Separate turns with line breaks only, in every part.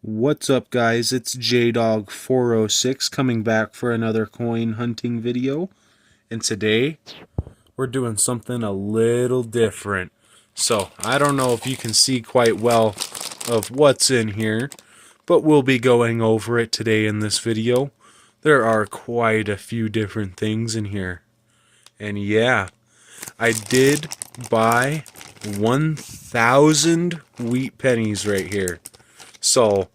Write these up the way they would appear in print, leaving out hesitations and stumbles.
What's up, guys? It's JDog406 coming back for another coin hunting video. And today we're doing something a little different. So I don't know if you can see quite well of what's in here, but we'll be going over it today in this video. There are quite a few different things in here. And yeah, I did buy 1,000 wheat pennies right here. So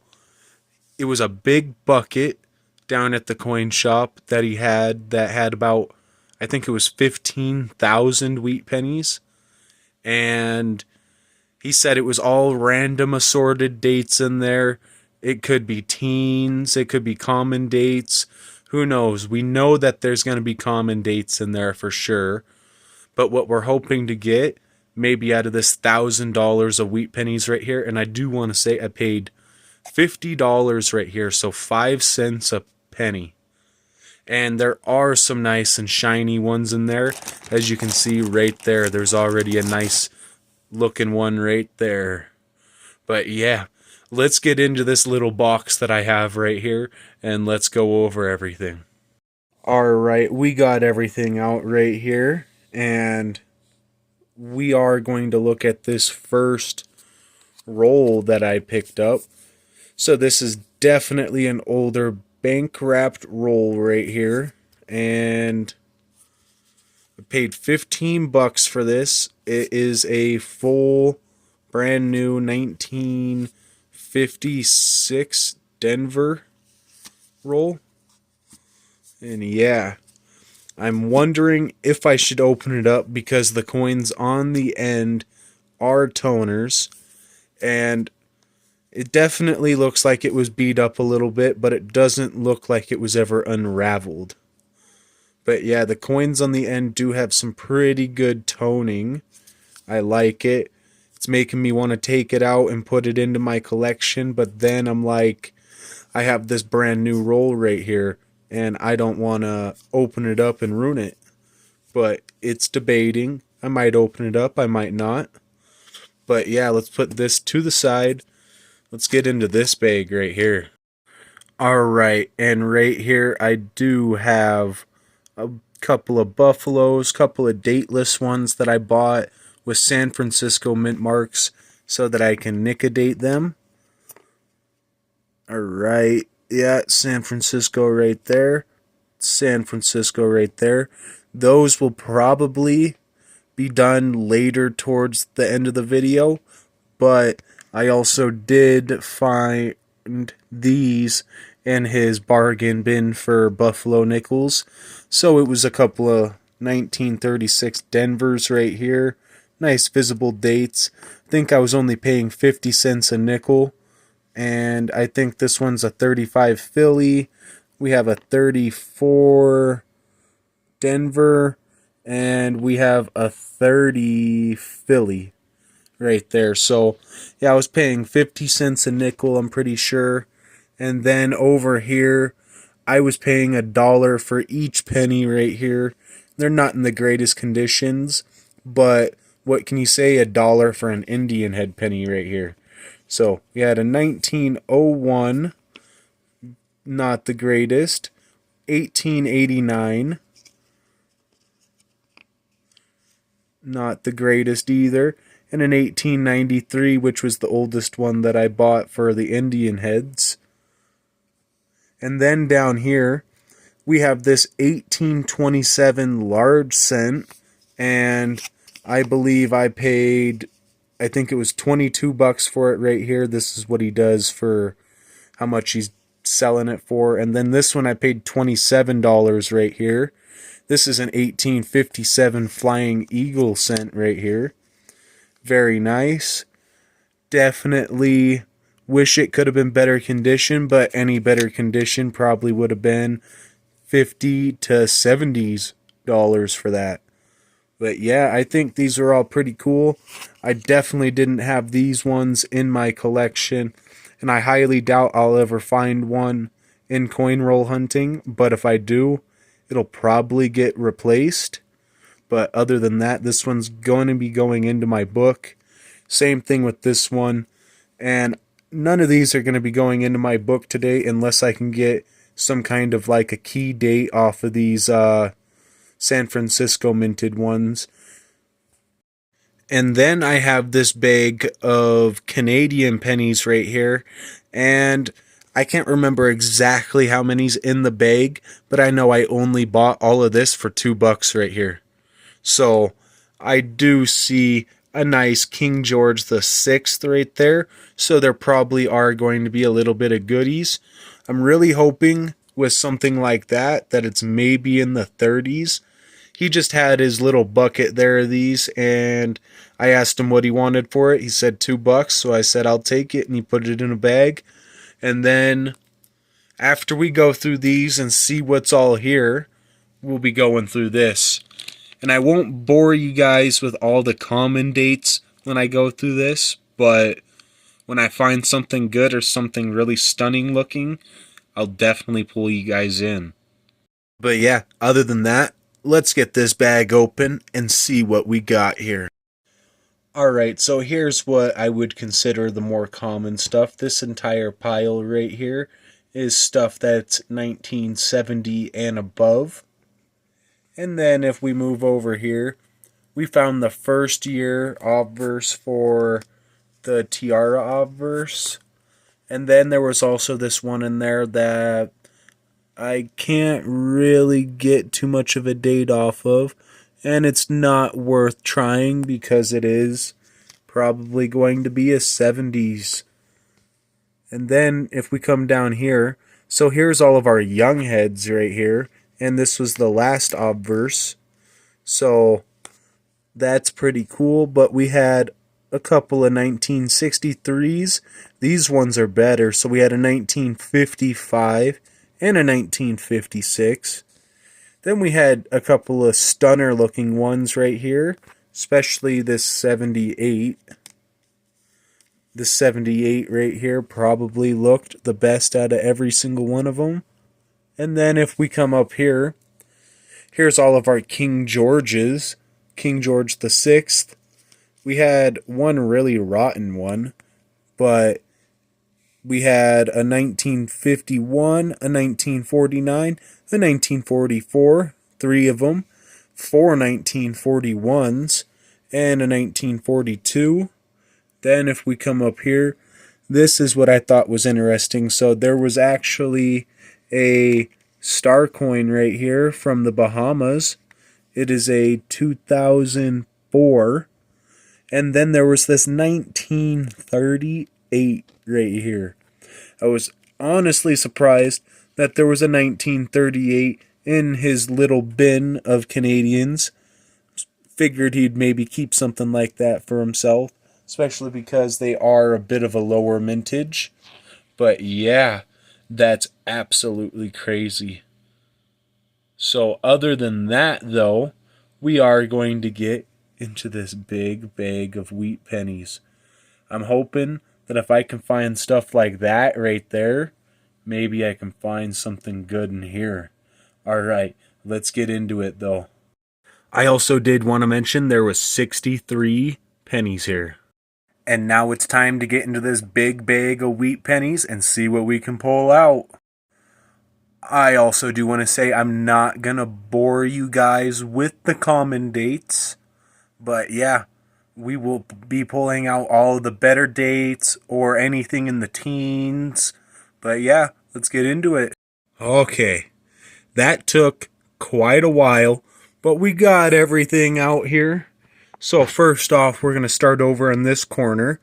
it was a big bucket down at the coin shop that he had that had about, I think it was 15,000 wheat pennies. And he said it was all random assorted dates in there. It could be teens, it could be common dates. Who knows? We know that there's going to be common dates in there for sure. But what we're hoping to get, maybe out of this $1,000 of wheat pennies right here, and I do want to say I paid $50 right here, so 5 cents a penny. And there are some nice and shiny ones in there. As you can see right there, there's already a nice looking one right there. But yeah, let's get into this little box that I have right here, and let's go over everything. Alright, we got everything out right here, and we are going to look at this first roll that I picked up. So this is definitely an older bank wrapped roll right here, and I paid 15 bucks for this. It is a full brand new 1956 Denver roll. And yeah, I'm wondering if I should open it up because the coins on the end are toners, and it definitely looks like it was beat up a little bit, but it doesn't look like it was ever unraveled. But yeah, the coins on the end do have some pretty good toning. I like it. It's making me want to take it out and put it into my collection, but then I'm like, I have this brand new roll right here, and I don't want to open it up and ruin it. But it's debating. I might open it up, I might not. But yeah, let's put this to the side. Let's get into this bag right here. Alright, and right here I do have a couple of Buffaloes, couple of dateless ones that I bought with San Francisco mint marks so that I can nicodate them. Alright, yeah, San Francisco right there. San Francisco right there. Those will probably be done later towards the end of the video, but I also did find these in his bargain bin for Buffalo nickels. So it was a couple of 1936 Denvers right here. Nice visible dates. I think I was only paying 50 cents a nickel. And I think this one's a 35 Philly. We have a 34 Denver. And we have a 30 Philly right there. So yeah, I was paying 50 cents a nickel, I'm pretty sure. And then over here I was paying $1 for each penny right here. They're not in the greatest conditions, but what can you say, $1 for an Indian head penny right here. So we had a 1901, not the greatest, 1889, not the greatest either, and an 1893, which was the oldest one that I bought for the Indian heads. And then down here, we have this 1827 large cent, and I believe I paid, I think it was 22 bucks for it right here. This is what he does for how much he's selling it for. And then this one I paid $27 right here. This is an 1857 Flying Eagle cent right here. Very nice. Definitely wish it could have been better condition, but any better condition probably would have been $50 to $70 for that. But yeah, I think these are all pretty cool. I definitely didn't have these ones in my collection, and I highly doubt I'll ever find one in coin roll hunting, but if I do, it'll probably get replaced. But other than that, this one's going to be going into my book. Same thing with this one. And none of these are going to be going into my book today unless I can get some kind of like a key date off of these San Francisco minted ones. And then I have this bag of Canadian pennies right here, and I can't remember exactly how many's in the bag, but I know I only bought all of this for $2 right here. So I do see a nice King George the Sixth right there, so there probably are going to be a little bit of goodies. I'm really hoping with something like that it's maybe in the 30s. He just had his little bucket there of these, and I asked him what he wanted for it. He said $2, so I said I'll take it, and he put it in a bag. And then after we go through these and see what's all here, we'll be going through this. And I won't bore you guys with all the common dates when I go through this, but when I find something good or something really stunning looking, I'll definitely pull you guys in. But yeah, other than that, let's get this bag open and see what we got here. Alright, so here's what I would consider the more common stuff. This entire pile right here is stuff that's 1970 and above. And then if we move over here, we found the first year obverse for the Tiara obverse. And then there was also this one in there that I can't really get too much of a date off of, and it's not worth trying because it is probably going to be a 70s. And then if we come down here, so here's all of our young heads right here, and this was the last obverse, so that's pretty cool. But we had a couple of 1963s. These ones are better. So we had a 1955 and a 1956. Then we had a couple of stunner looking ones right here, especially this 78. The 78 right here probably looked the best out of every single one of them. And then if we come up here, here's all of our King Georges. King George the Sixth. We had one really rotten one, but we had a 1951, a 1949, a 1944, 3 of them, 4 1941s, and a 1942. Then if we come up here, this is what I thought was interesting. So there was actually a star coin right here from the Bahamas. It is a 2004. And then there was this 1938 right here. I was honestly surprised that there was a 1938 in his little bin of Canadians. Figured he'd maybe keep something like that for himself, especially because they are a bit of a lower mintage. But yeah, that's absolutely crazy. So other than that, though, we are going to get into this big bag of wheat pennies. I'm hoping that if I can find stuff like that right there, maybe I can find something good in here. Alright, let's get into it though. I also did want to mention there was 63 pennies here. And now it's time to get into this big bag of wheat pennies and see what we can pull out. I also do want to say I'm not going to bore you guys with the common dates. But yeah, we will be pulling out all the better dates or anything in the teens. But yeah, let's get into it. Okay, that took quite a while, but we got everything out here. So first off, we're going to start over in this corner.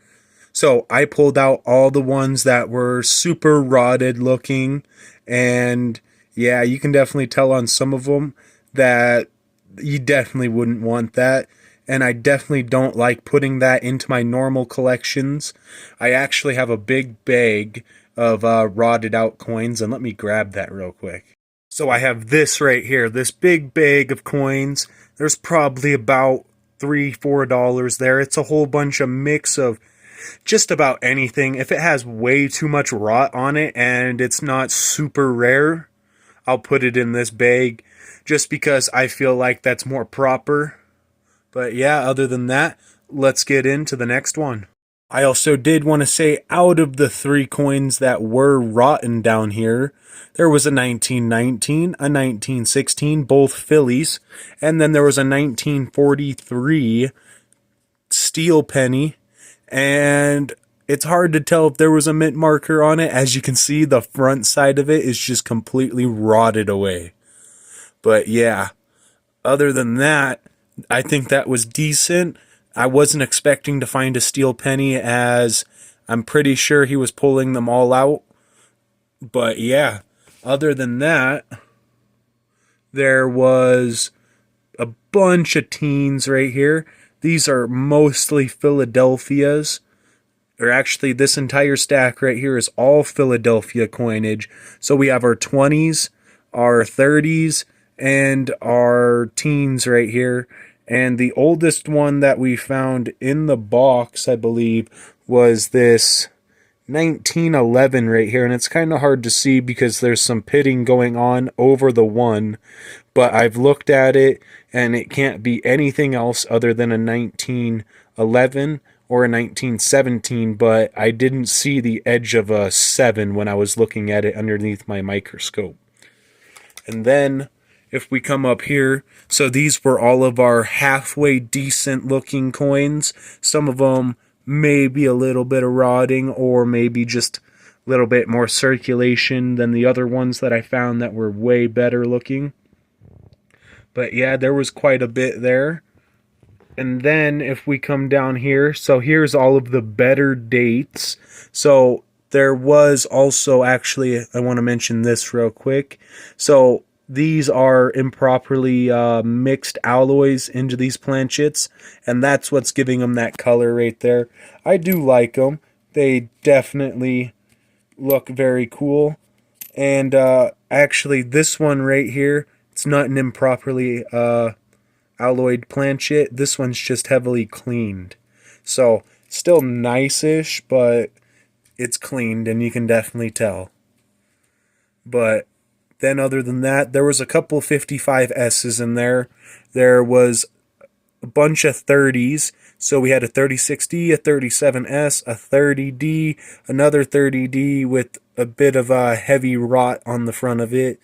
So I pulled out all the ones that were super rotted looking. And yeah, you can definitely tell on some of them that you definitely wouldn't want that. And I definitely don't like putting that into my normal collections. I actually have a big bag of rotted out coins, and let me grab that real quick. So I have this right here, this big bag of coins. There's probably about $3-4 there. It's a whole bunch of mix of just about anything. If it has way too much rot on it and it's not super rare, I'll put it in this bag just because I feel like that's more proper. But yeah, other than that, let's get into the next one. I also did want to say, out of the three coins that were rotten down here, there was a 1919, a 1916, both Phillies, and then there was a 1943 steel penny, and it's hard to tell if there was a mint marker on it. As you can see, the front side of it is just completely rotted away. But yeah, other than that, I think that was decent. I wasn't expecting to find a steel penny, as I'm pretty sure he was pulling them all out. But yeah, other than that, there was a bunch of teens right here. These are mostly Philadelphia's. Or actually, this entire stack right here is all Philadelphia coinage. So we have our 20s, our 30s, and our teens right here. And the oldest one that we found in the box, I believe, was this 1911 right here. And it's kind of hard to see because there's some pitting going on over the one. But I've looked at it, and it can't be anything else other than a 1911 or a 1917, but I didn't see the edge of a 7 when I was looking at it underneath my microscope. And then, if we come up here, so these were all of our halfway decent looking coins. Some of them may be a little bit of rotting, or maybe just a little bit more circulation than the other ones that I found that were way better looking. But yeah, there was quite a bit there. And then if we come down here, so here's all of the better dates. So there was also, actually, I want to mention this real quick. So these are improperly mixed alloys into these planchets, and that's what's giving them that color right there. I do like them. They definitely look very cool. And actually, this one right here, it's not an improperly alloyed planchet. This one's just heavily cleaned. So, still nice-ish, but it's cleaned, and you can definitely tell. But then other than that, there was a couple 55S's in there. There was a bunch of 30s. So we had a 36D, a 37S, a 30D, another 30D with a bit of a heavy rot on the front of it,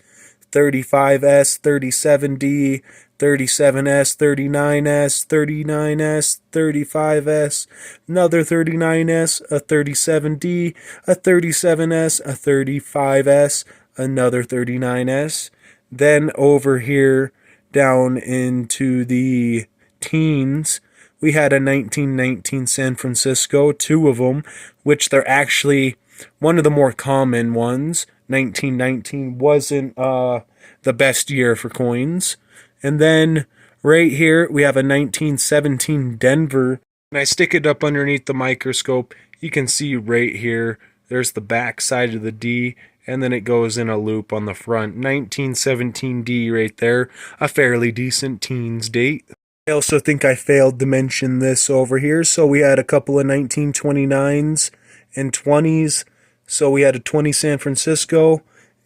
35S, 37D, 37S, 39S, 39S, 35S, another 39S, a 37D, a 37S, a 35S, another 39S. Then over here down into the teens, we had a 1919 San Francisco, two of them, which they're actually one of the more common ones. 1919 wasn't the best year for coins. And then right here we have a 1917 Denver. And I stick it up underneath the microscope. You can see right here, there's the back side of the D, and then it goes in a loop on the front. 1917 D right there, a fairly decent teens date. I also think I failed to mention this over here. So we had a couple of 1929s and 20s. So we had a 20 San Francisco,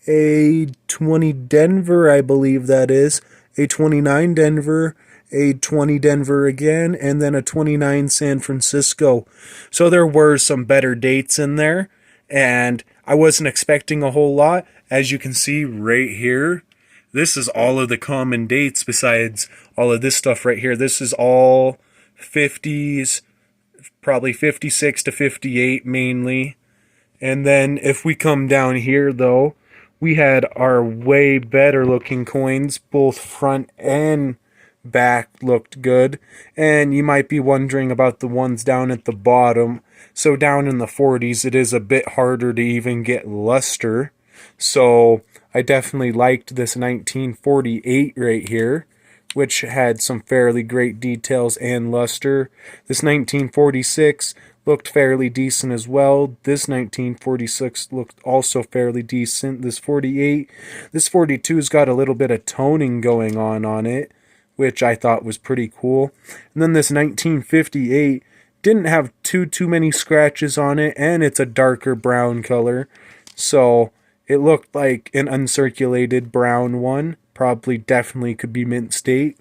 a 20 Denver, I believe that is, a 29 Denver, a 20 Denver again, and then a 29 San Francisco. So there were some better dates in there, and I wasn't expecting a whole lot. As you can see right here, this is all of the common dates besides all of this stuff right here. This is all 50s, probably 56 to 58 mainly. And then if we come down here though, we had our way better looking coins, both front and back looked good. And you might be wondering about the ones down at the bottom. So down in the 40s, it is a bit harder to even get luster. So I definitely liked this 1948 right here, which had some fairly great details and luster. This 1946 looked fairly decent as well. This 1946 looked also fairly decent. This 48, this 42's got a little bit of toning going on it, which I thought was pretty cool. And then this 1958 didn't have too many scratches on it, and it's a darker brown color. So it looked like an uncirculated brown one. Probably definitely could be mint state.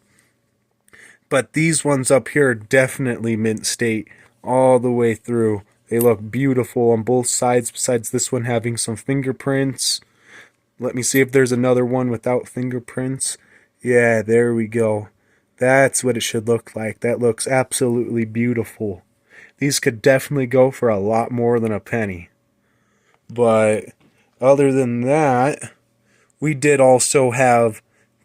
But these ones up here are definitely mint state all the way through. They look beautiful on both sides, besides this one having some fingerprints. Let me see if there's another one without fingerprints. Yeah, there we go. That's what it should look like. That looks absolutely beautiful. These could definitely go for a lot more than a penny. But other than that, we did also have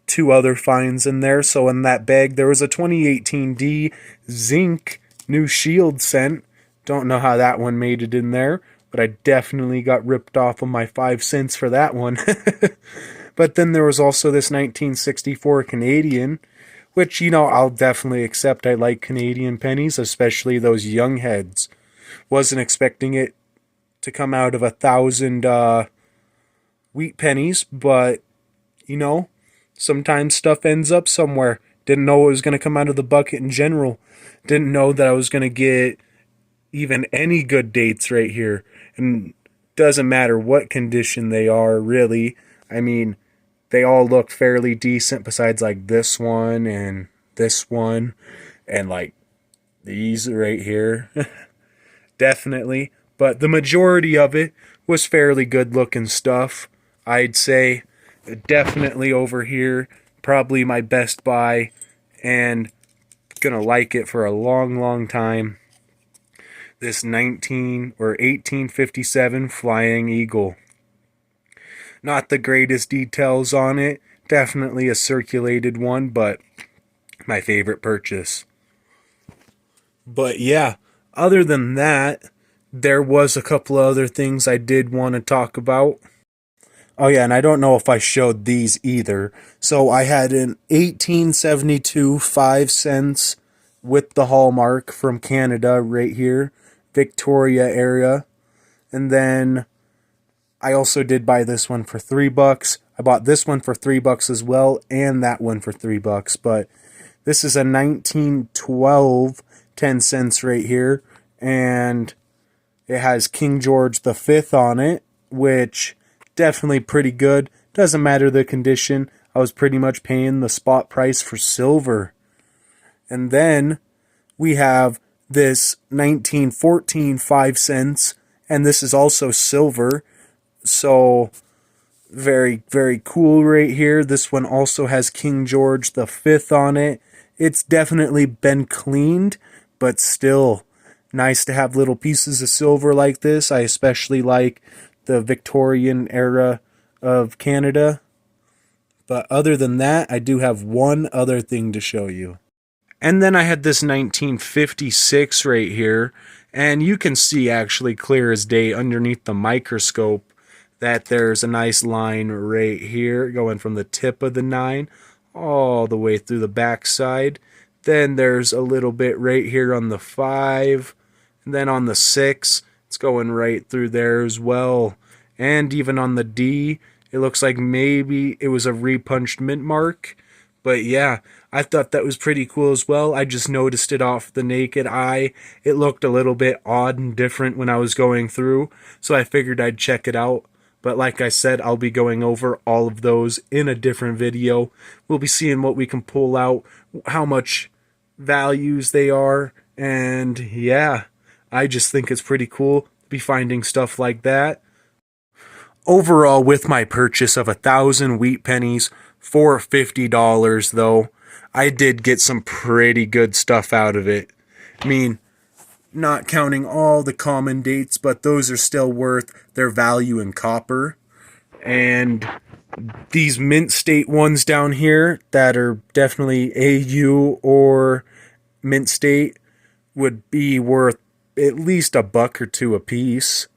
two other finds in there. So in that bag, there was a 2018 D Zinc New Shield scent. Don't know how that one made it in there, but I definitely got ripped off of my 5 cents for that one. But then there was also this 1964 Canadian, which, you know, I'll definitely accept. I like Canadian pennies, especially those young heads. Wasn't expecting it to come out of 1,000 wheat pennies, but, you know, sometimes stuff ends up somewhere. Didn't know it was going to come out of the bucket in general. Didn't know that I was going to get even any good dates right here. And doesn't matter what condition they are, really. I mean, they all look fairly decent besides like this one and like these right here. Definitely. But the majority of it was fairly good looking stuff. I'd say definitely over here, probably my best buy, and gonna like it for a long, long time. This 1857 Flying Eagle. Not the greatest details on it. Definitely a circulated one, but my favorite purchase. But yeah, other than that, there was a couple of other things I did want to talk about. Oh yeah, and I don't know if I showed these either. So I had an 1872 5 cents with the hallmark from Canada right here, Victoria area. And then I also did buy this one for $3. I bought this one for $3 as well, and that one for $3. But this is a 1912 10 cents right here, and it has King George V on it, which definitely pretty good. Doesn't matter the condition. I was pretty much paying the spot price for silver. And then we have this 1914 5 cents, and this is also silver. So very, very cool right here. This one also has King George V on it. It's definitely been cleaned, but still nice to have little pieces of silver like this. I especially like the Victorian era of Canada. But other than that, I do have one other thing to show you. And then I had this 1956 right here, and you can see actually clear as day underneath the microscope that there's a nice line right here going from the tip of the 9 all the way through the back side. Then there's a little bit right here on the 5, and then on the 6, it's going right through there as well. And even on the D, it looks like maybe it was a repunched mint mark. But yeah, I thought that was pretty cool as well. I just noticed it off the naked eye. It looked a little bit odd and different when I was going through, so I figured I'd check it out. But like I said, I'll be going over all of those in a different video. We'll be seeing what we can pull out, how much values they are, and yeah, I just think it's pretty cool to be finding stuff like that. Overall, with my purchase of 1,000 wheat pennies for $50 though, I did get some pretty good stuff out of it. I mean, not counting all the common dates, but those are still worth their value in copper. And these mint state ones down here that are definitely AU or mint state would be worth at least $1 or $2 a piece.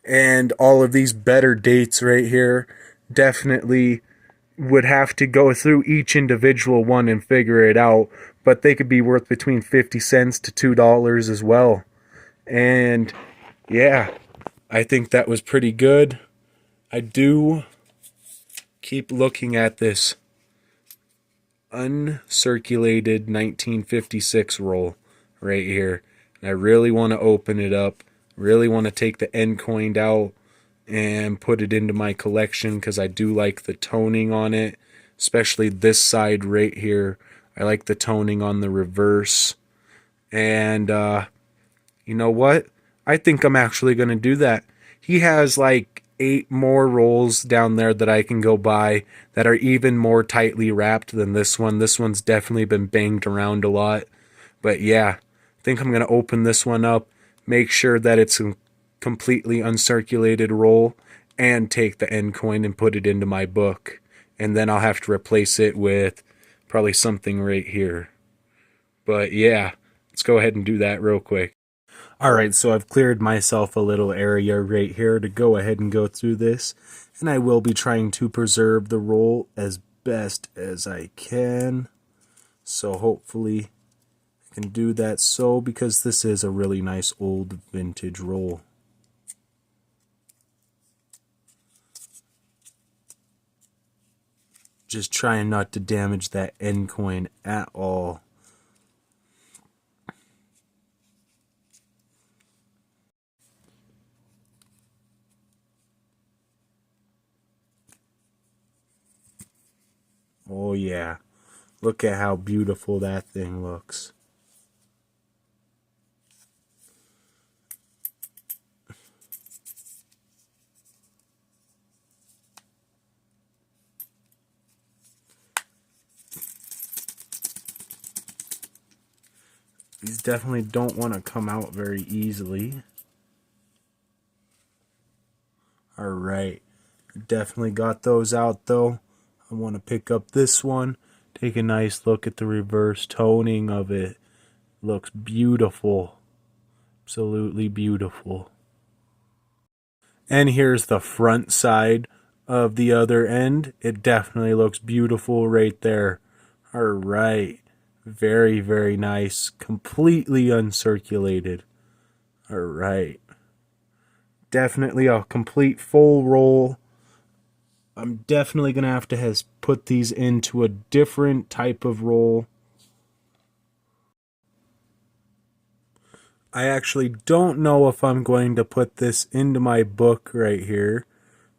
And all of these better dates right here definitely would have to go through each individual one and figure it out, but they could be worth between 50 cents to $2 as well. And yeah, I think that was pretty good. I do keep looking at this uncirculated 1956 roll right here, and I really want to open it up. Really want to take the end coin out and put it into my collection because I do like the toning on it, especially this side right here. I like the toning on the reverse. And you know what? I think I'm actually going to do that. He has like 8 more rolls down there that I can go buy that are even more tightly wrapped than this one. This one's definitely been banged around a lot. But yeah, I think I'm going to open this one up, make sure that it's a completely uncirculated roll, and take the end coin and put it into my book. And then I'll have to replace it with probably something right here. But yeah, let's go ahead and do that real quick. Alright, so I've cleared myself a little area right here to go ahead and go through this. And I will be trying to preserve the roll as best as I can. So hopefully I can do that because this is a really nice old vintage roll. Just trying not to damage that end coin at all. Oh yeah, look at how beautiful that thing looks. These definitely don't want to come out very easily. Alright, definitely got those out though. I want to pick up this one, take a nice look at the reverse toning of it. Looks beautiful. Absolutely beautiful. And here's the front side of the other end. It definitely looks beautiful right there. Alright. Very, very nice. Completely uncirculated. Alright. Definitely a complete full roll. I'm definitely going to have put these into a different type of roll. I actually don't know if I'm going to put this into my book right here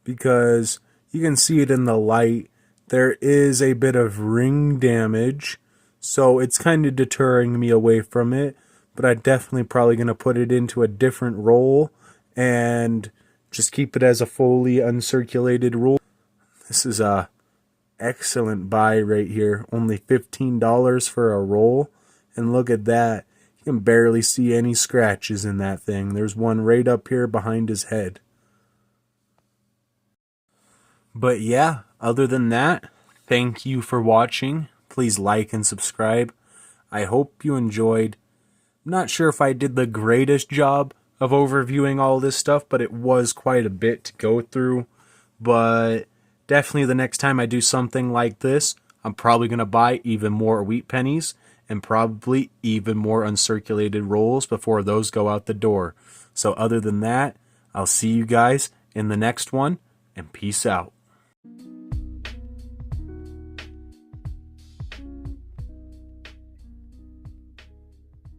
because you can see it in the light. There is a bit of ring damage, so it's kind of deterring me away from it, but I'm definitely probably going to put it into a different roll and just keep it as a fully uncirculated roll. This is a excellent buy right here. Only $15 for a roll, and look at that. You can barely see any scratches in that thing. There's one right up here behind his head. But yeah, other than that, thank you for watching. Please like and subscribe. I hope you enjoyed. I'm not sure if I did the greatest job of overviewing all this stuff, but it was quite a bit to go through. But definitely the next time I do something like this, I'm probably going to buy even more wheat pennies and probably even more uncirculated rolls before those go out the door. So other than that, I'll see you guys in the next one, and peace out.